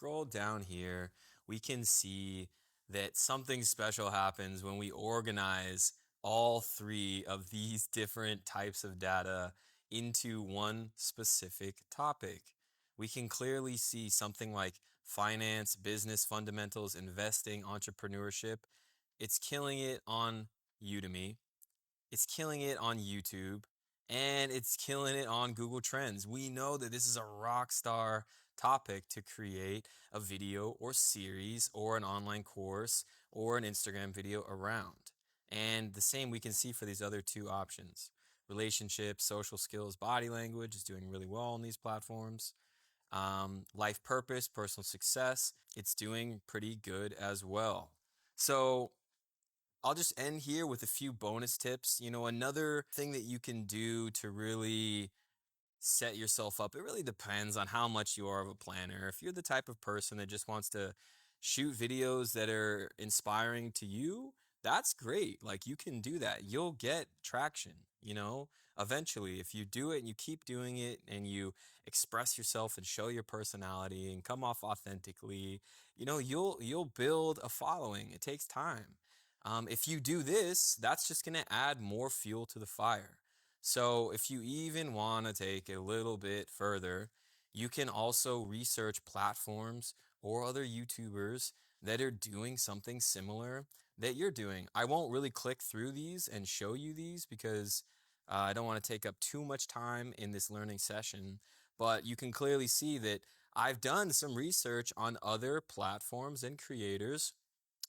scroll down here, we can see that something special happens when we organize all three of these different types of data into one specific topic. We can clearly see something like finance, business fundamentals, investing, entrepreneurship. It's killing it on Udemy. It's killing it on YouTube, and it's killing it on Google Trends. We know that this is a rock star topic to create a video or series or an online course or an Instagram video around. And the same we can see for these other two options. Relationships, social skills, body language is doing really well on these platforms. Life purpose, personal success, it's doing pretty good as well. So I'll just end here with a few bonus tips. Another thing that you can do to really set yourself up, it really depends on how much you are of a planner. If you're the type of person that just wants to shoot videos that are inspiring to you, that's great. Like you can do that. You'll get traction, eventually. If you do it and you keep doing it and you express yourself and show your personality and come off authentically, you'll build a following. It takes time. If you do this, that's just going to add more fuel to the fire. So if you even want to take it a little bit further, you can also research platforms or other YouTubers that are doing something similar that you're doing. I won't really click through these and show you these because I don't want to take up too much time in this learning session, but you can clearly see that I've done some research on other platforms and creators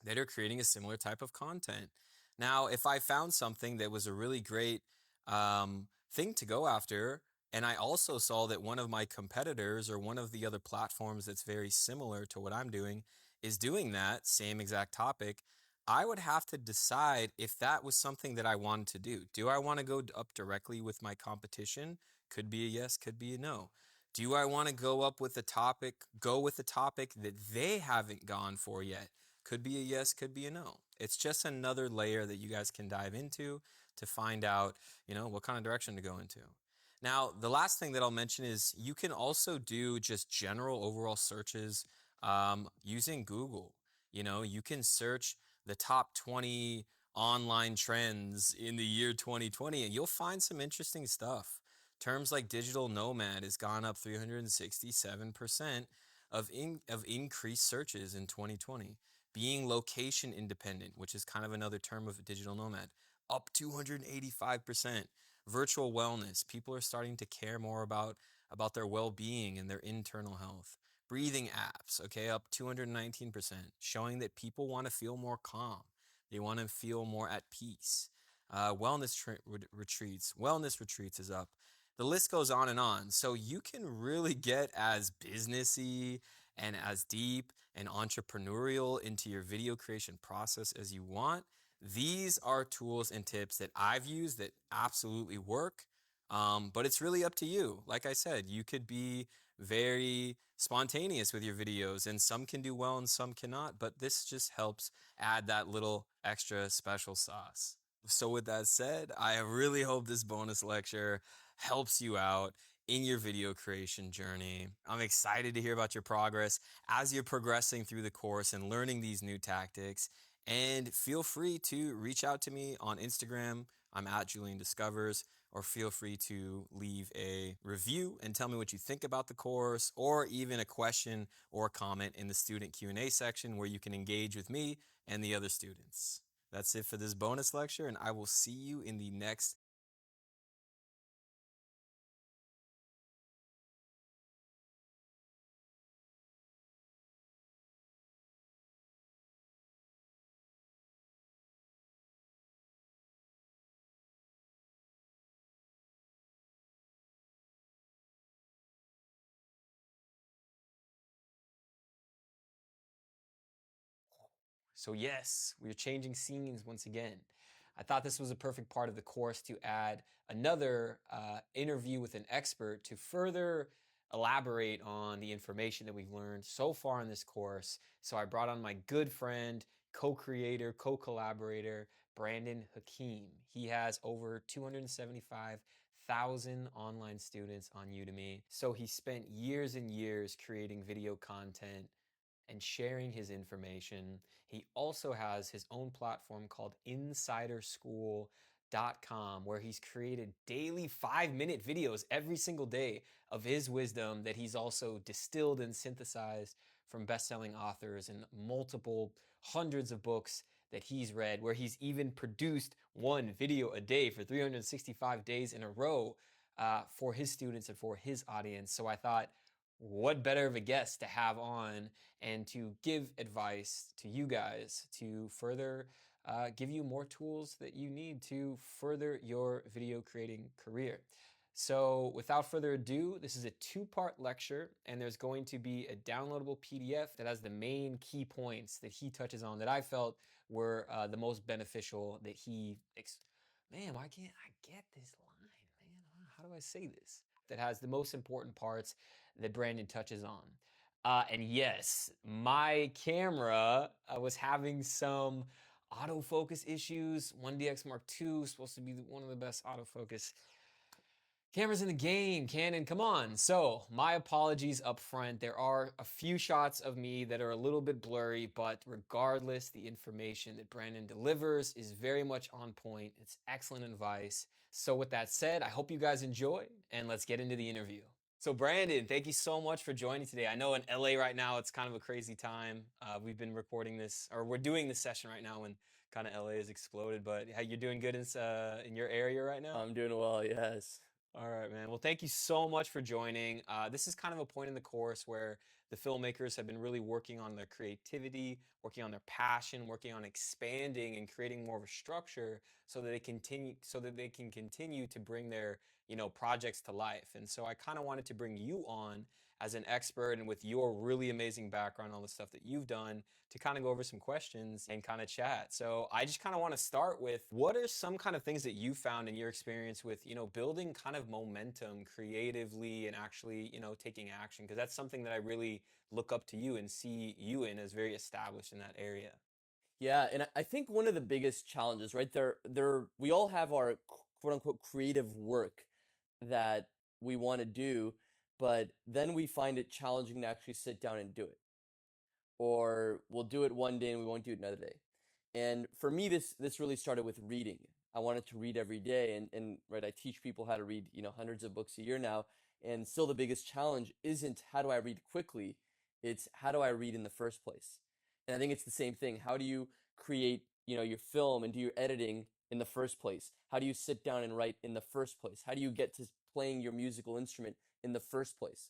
that are creating a similar type of content. Now, if I found something that was a really great thing to go after, and I also saw that one of my competitors or one of the other platforms that's very similar to what I'm doing is doing that same exact topic, I would have to decide if that was something that I wanted to do. Do I want to go up directly with my competition? Could be a yes, could be a no. Do I want to go with the topic that they haven't gone for yet? Could be a yes, could be a no. It's just another layer that you guys can dive into to find out, what kind of direction to go into. Now, the last thing that I'll mention is you can also do just general overall searches using Google. You can search the top 20 online trends in the year 2020, and you'll find some interesting stuff. Terms like digital nomad has gone up 367% of increased searches in 2020. Being location independent, which is kind of another term of digital nomad, up 285%. Virtual wellness, people are starting to care more about their well-being and their internal health. Breathing apps, okay, up 219%, showing that people want to feel more calm. They want to feel more at peace. Wellness retreats is up. The list goes on and on. So you can really get as businessy and as deep and entrepreneurial into your video creation process as you want. These are tools and tips that I've used that absolutely work. But it's really up to you. Like I said, you could be very spontaneous with your videos, and some can do well and some cannot. But this just helps add that little extra special sauce. So, with that said, I really hope this bonus lecture helps you out in your video creation journey. I'm excited to hear about your progress as you're progressing through the course and learning these new tactics. And feel free to reach out to me on Instagram. I'm at Julian Discovers, or feel free to leave a review and tell me what you think about the course, or even a question or comment in the student Q&A section where you can engage with me and the other students. That's it for this bonus lecture, and I will see you in the next So yes, we're changing scenes once again. I thought this was a perfect part of the course to add another interview with an expert to further elaborate on the information that we've learned so far in this course. So I brought on my good friend, co-creator, co-collaborator, Brandon Hakeem. He has over 275,000 online students on Udemy. So he spent years and years creating video content and sharing his information. He also has his own platform called insiderschool.com, where he's created daily 5-minute videos every single day of his wisdom that he's also distilled and synthesized from best-selling authors and multiple hundreds of books that he's read, where he's even produced one video a day for 365 days in a row for his students and for his audience. So I thought, what better of a guest to have on and to give advice to you guys to further give you more tools that you need to further your video creating career. So without further ado, this is a 2-part lecture, and there's going to be a downloadable PDF that has the main key points that he touches on that I felt were the most beneficial that man, why can't I get this line, man? How do I say this? That has the most important parts that Brandon touches on. And yes, my camera was having some autofocus issues. 1DX Mark II, supposed to be one of the best autofocus cameras in the game. Canon, come on. So my apologies up front. There are a few shots of me that are a little bit blurry, but regardless, the information that Brandon delivers is very much on point. It's excellent advice. So with that said, I hope you guys enjoy, and let's get into the interview. So Brandon, thank you so much for joining today. I know in LA right now, it's kind of a crazy time. We've been recording this, or we're doing this session right now when kind of LA has exploded, but you're doing good in your area right now? I'm doing well, yes. All right, man. Well, thank you so much for joining. This is kind of a point in the course where the filmmakers have been really working on their creativity, working on their passion, working on expanding and creating more of a structure so that they can continue to bring their, projects to life. And so I kind of wanted to bring you on as an expert and with your really amazing background, all the stuff that you've done, to kind of go over some questions and kind of chat. So I just kind of want to start with, what are some kind of things that you found in your experience with, building kind of momentum creatively and actually, taking action? Because that's something that I really look up to you and see you in as very established in that area. Yeah, and I think one of the biggest challenges, right, we all have our quote unquote creative work that we want to do, but then we find it challenging to actually sit down and do it. Or we'll do it one day and we won't do it another day. And for me, this really started with reading. I wanted to read every day, and right, I teach people how to read, hundreds of books a year now. And still the biggest challenge isn't how do I read quickly, it's how do I read in the first place. And I think it's the same thing. How do you create, your film and do your editing in the first place? How do you sit down and write in the first place? How do you get to playing your musical instrument in the first place?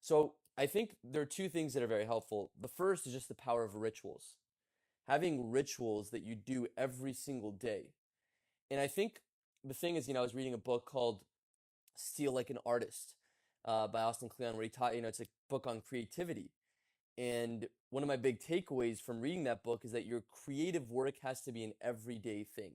So I think there are two things that are very helpful. The first is just the power of rituals. Having rituals that you do every single day. And I think the thing is, I was reading a book called Steal Like an Artist by Austin Kleon, where he taught, it's a book on creativity. And one of my big takeaways from reading that book is that your creative work has to be an everyday thing.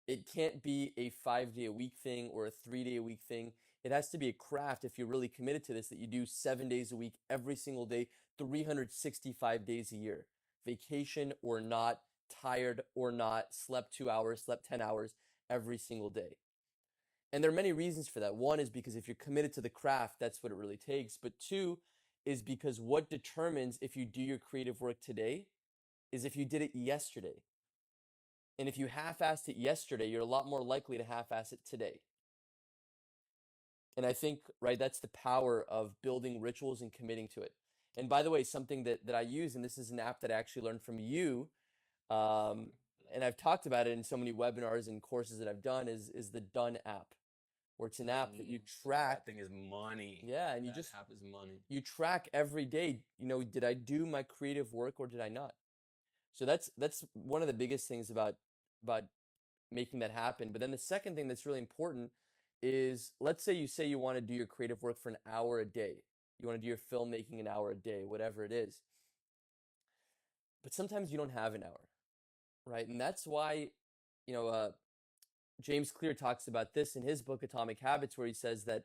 It can't be a 5-day-a-week thing or a 3-day-a-week thing. It has to be a craft, if you're really committed to this, that you do 7 days a week, every single day, 365 days a year. Vacation or not, tired or not, slept 2 hours, slept 10 hours every single day. And there are many reasons for that. One is because if you're committed to the craft, that's what it really takes. But two is because what determines if you do your creative work today is if you did it yesterday. And if you half-assed it yesterday, you're a lot more likely to half-ass it today. And I think, right, that's the power of building rituals and committing to it. And by the way, something that I use, and this is an app that I actually learned from you, and I've talked about it in so many webinars and courses that I've done, is the Done app, where it's an app that you track. That thing is money. Yeah, and that app is money. You track every day, did I do my creative work or did I not? So that's one of the biggest things about making that happen. But then the second thing that's really important is, let's say you want to do your creative work for an hour a day. You want to do your filmmaking an hour a day, whatever it is. But sometimes you don't have an hour, right? And that's why, James Clear talks about this in his book Atomic Habits, where he says that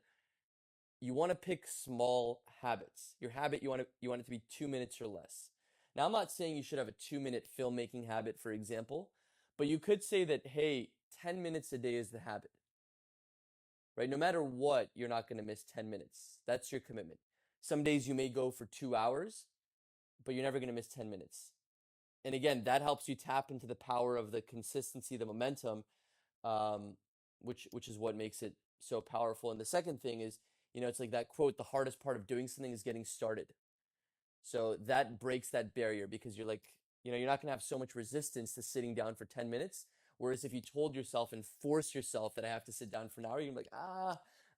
you want to pick small habits. Your habit, you want it to be 2 minutes or less. Now, I'm not saying you should have a 2-minute filmmaking habit, for example, but you could say that, hey, 10 minutes a day is the habit, right? No matter what, you're not going to miss 10 minutes. That's your commitment. Some days you may go for 2 hours. but you're never going to miss 10 minutes. And again, that helps you tap into the power of the consistency, the momentum, um, which is what makes it so powerful. And the second thing is, it's like that quote, the hardest part of doing something is getting started. So that breaks that barrier because you're like, you're not going to have so much resistance to sitting down for 10 minutes. Whereas if you told yourself and force yourself that I have to sit down for an hour, you're like, I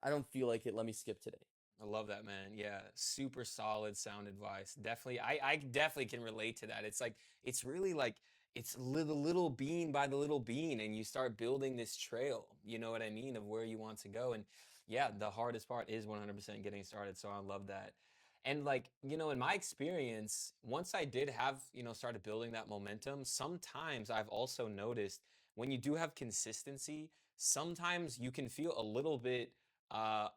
don't feel like it. Let me skip today. I love that, man. Yeah, super solid sound advice. Definitely, I definitely can relate to that. It's like, it's really like, it's the little bean by the little bean, and you start building this trail, you know what I mean, of where you want to go. And yeah, the hardest part is 100% getting started. So I love that. And like, in my experience, once I did have, started building that momentum, sometimes I've also noticed when you do have consistency, sometimes you can feel a little bit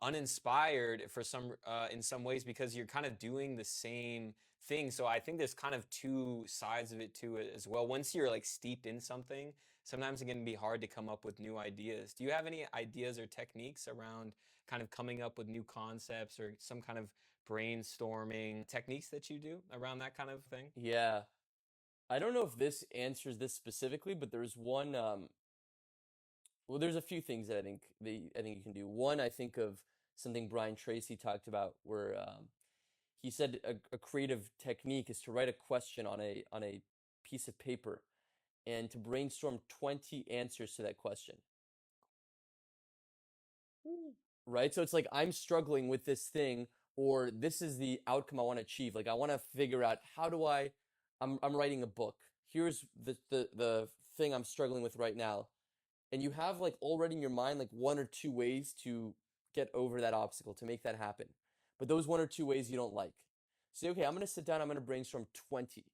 uninspired for some in some ways because you're kind of doing the same thing. So I think there's kind of two sides of it too as well. Once you're like steeped in something, sometimes it can be hard to come up with new ideas. Do you have any ideas or techniques around kind of coming up with new concepts or some kind of brainstorming techniques that you do around that kind of thing? Yeah. I don't know if this answers this specifically, but there's one. Well, there's a few things that I think you can do. One, I think of something Brian Tracy talked about, where he said a creative technique is to write a question on a piece of paper and to brainstorm 20 answers to that question. Right? So it's like I'm struggling with this thing, or this is the outcome I want to achieve. Like I want to figure out how do I'm writing a book. Here's the thing I'm struggling with right now. And you have like already in your mind like one or two ways to get over that obstacle, to make that happen. But those one or two ways you don't like. Say, okay, I'm gonna sit down, I'm gonna brainstorm 20.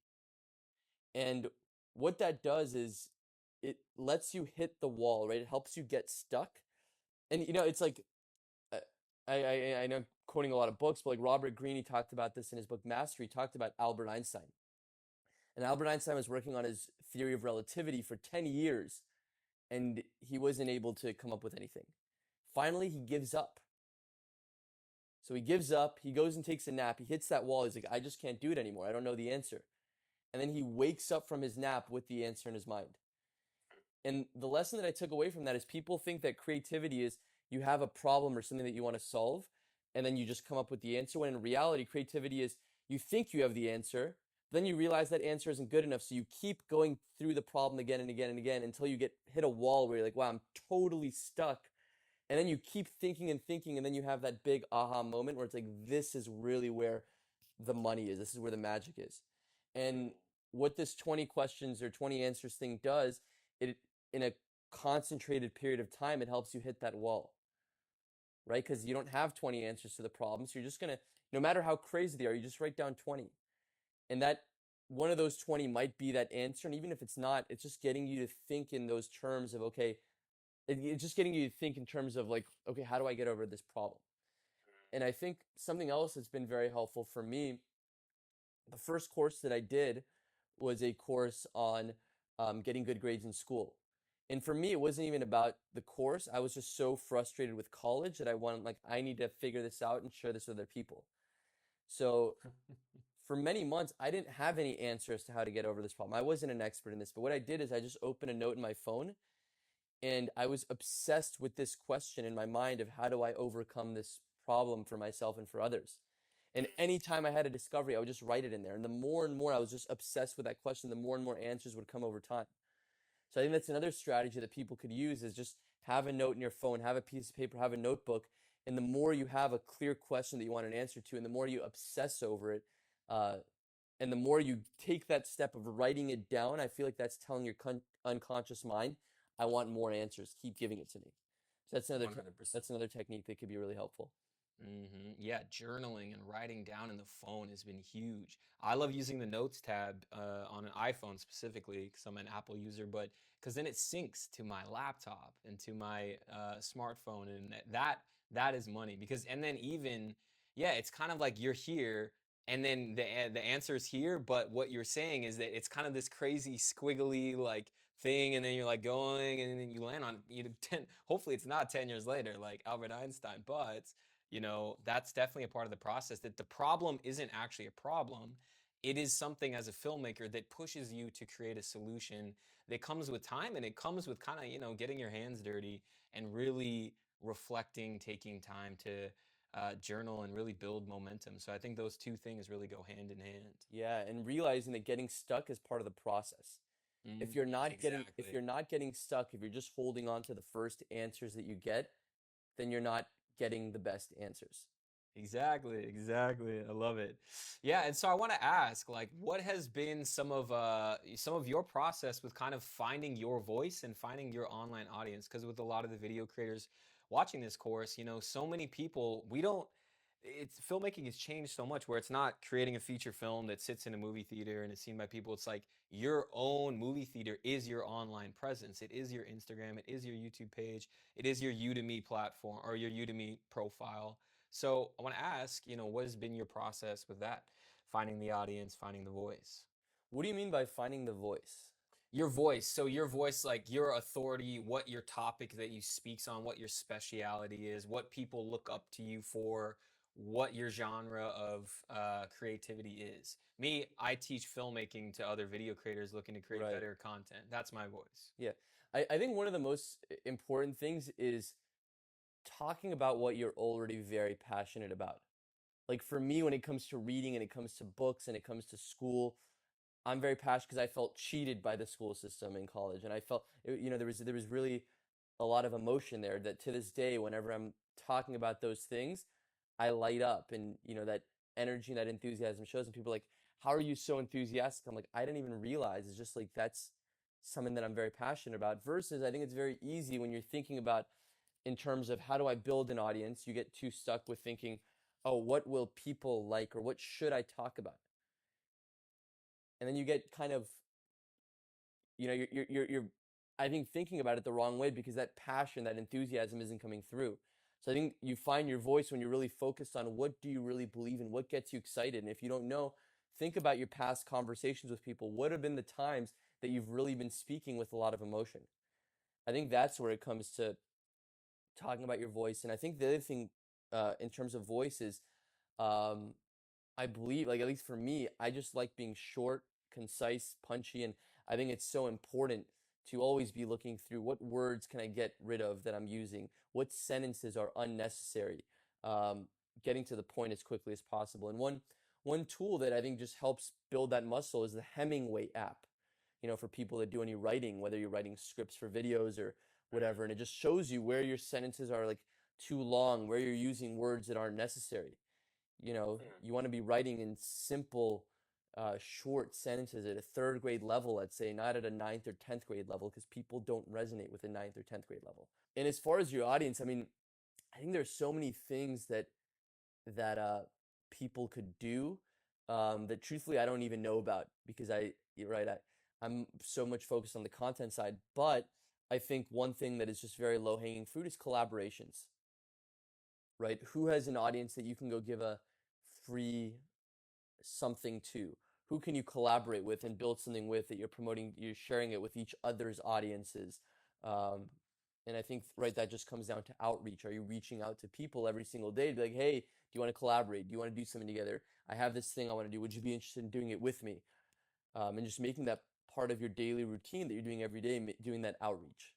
And what that does is it lets you hit the wall, right? It helps you get stuck. And it's like uh, I know I'm quoting a lot of books, but like Robert Greene, he talked about this in his book Mastery. He talked about Albert Einstein. And Albert Einstein was working on his theory of relativity for 10 years, and he wasn't able to come up with anything. Finally, he gives up. So he gives up, he goes and takes a nap, he hits that wall, he's like, I just can't do it anymore, I don't know the answer. And then he wakes up from his nap with the answer in his mind. And the lesson that I took away from that is people think that creativity is you have a problem or something that you want to solve, and then you just come up with the answer, when in reality, creativity is you think you have the answer, then you realize that answer isn't good enough, so you keep going through the problem again and again and again until you hit a wall where you're like, wow, I'm totally stuck. And then you keep thinking and thinking, and then you have that big aha moment where it's like, this is really where the money is. This is where the magic is. And what this 20 questions or 20 answers thing does, it in a concentrated period of time, it helps you hit that wall, right? Because you don't have 20 answers to the problem. So you're just going to, no matter how crazy they are, you just write down 20. And that one of those 20 might be that answer. And even if it's not, it's just getting you to think in those terms of, okay, it's just getting you to think in terms of like, okay, how do I get over this problem? And I think something else that's been very helpful for me, the first course that I did was a course on getting good grades in school. And for me, it wasn't even about the course. I was just so frustrated with college that I need to figure this out and share this with other people. So for many months, I didn't have any answers to how to get over this problem. I wasn't an expert in this, but what I did is I just opened a note in my phone, and I was obsessed with this question in my mind of how do I overcome this problem for myself and for others. And anytime I had a discovery, I would just write it in there. And the more and more I was just obsessed with that question, the more and more answers would come over time. So I think that's another strategy that people could use, is just have a note in your phone, have a piece of paper, have a notebook. And the more you have a clear question that you want an answer to, and the more you obsess over it, uh, and the more you take that step of writing it down, I feel like that's telling your unconscious mind, I want more answers. Keep giving it to me. So that's 100%. that's another technique that could be really helpful. Yeah, journaling and writing down in the phone has been huge. I love using the Notes tab on an iPhone specifically because I'm an Apple user, but because then it syncs to my laptop and to my smartphone, and that is money. Because and then even yeah, it's kind of like you're here, and then the answer is here, but what you're saying is that it's kind of this crazy squiggly like thing, and then you're like going, and then you land on hopefully it's not 10 years later like Albert Einstein, but that's definitely a part of the process, that the problem isn't actually a problem. it is something as a filmmaker that pushes you to create a solution that comes with time, and it comes with kind of, getting your hands dirty and really reflecting, taking time to journal and really build momentum. So I think those two things really go hand in hand. Yeah, and realizing that getting stuck is part of the process. Mm, If exactly. you're not getting stuck, if you're just holding on to the first answers that you get, then you're not getting the best answers. Exactly, exactly. I love it. Yeah, and so I want to ask, like, what has been some of your process with kind of finding your voice and finding your online audience? Because with a lot of the video creators watching this course, so many people, we don't it's filmmaking has changed so much where it's not creating a feature film that sits in a movie theater and is seen by people. It's like your own movie theater is your online presence. It is your Instagram, it is your YouTube page, it is your Udemy platform or your Udemy profile. So I want to ask, what has been your process with that? Finding the audience, finding the voice. What do you mean by finding the voice? Your voice. So your voice, like your authority, what your topic that you speaks on, what your speciality is, what people look up to you for, what your genre of creativity is. Me, I teach filmmaking to other video creators looking to create Right. better content. That's my voice. Yeah. I think one of the most important things is talking about what you're already very passionate about. Like for me, when it comes to reading and it comes to books and it comes to school, I'm very passionate because I felt cheated by the school system in college, and I felt there was really a lot of emotion there that to this day, whenever I'm talking about those things, I light up, and that energy and that enthusiasm shows, and people are like, "How are you so enthusiastic?" I'm like, I didn't even realize. It's just like that's something that I'm very passionate about. Versus, I think it's very easy when you're thinking about in terms of how do I build an audience, you get too stuck with thinking, oh, what will people like or what should I talk about? And then you get kind of, you're I think thinking about it the wrong way because that passion, that enthusiasm isn't coming through. So I think you find your voice when you're really focused on what do you really believe in, what gets you excited. And if you don't know, think about your past conversations with people. What have been the times that you've really been speaking with a lot of emotion? I think that's where it comes to talking about your voice. And I think the other thing in terms of voice is um, I believe, like at least for me, I just like being short, concise, punchy, and I think it's so important to always be looking through what words can I get rid of that I'm using, what sentences are unnecessary, um, getting to the point as quickly as possible. And one tool that I think just helps build that muscle is the Hemingway app. For people that do any writing, whether you're writing scripts for videos or whatever, and it just shows you where your sentences are like too long, where you're using words that aren't necessary. You want to be writing in simple, short sentences at a third grade level, let's say, not at a ninth or 10th grade level, because people don't resonate with a ninth or 10th grade level. And as far as your audience, I mean, I think there's so many things that people could do that truthfully I don't even know about because you're right, I'm so much focused on the content side. But I think one thing that is just very low hanging fruit is collaborations, right? Who has an audience that you can go give a free something to? Who can you collaborate with and build something with that you're promoting, you're sharing it with each other's audiences? Um, and I think, right, that just comes down to outreach. Are you reaching out to people every single day to be like, hey, do you want to collaborate? Do you want to do something together? I have this thing I want to do. Would you be interested in doing it with me? And just making that part of your daily routine that you're doing every day, doing that outreach.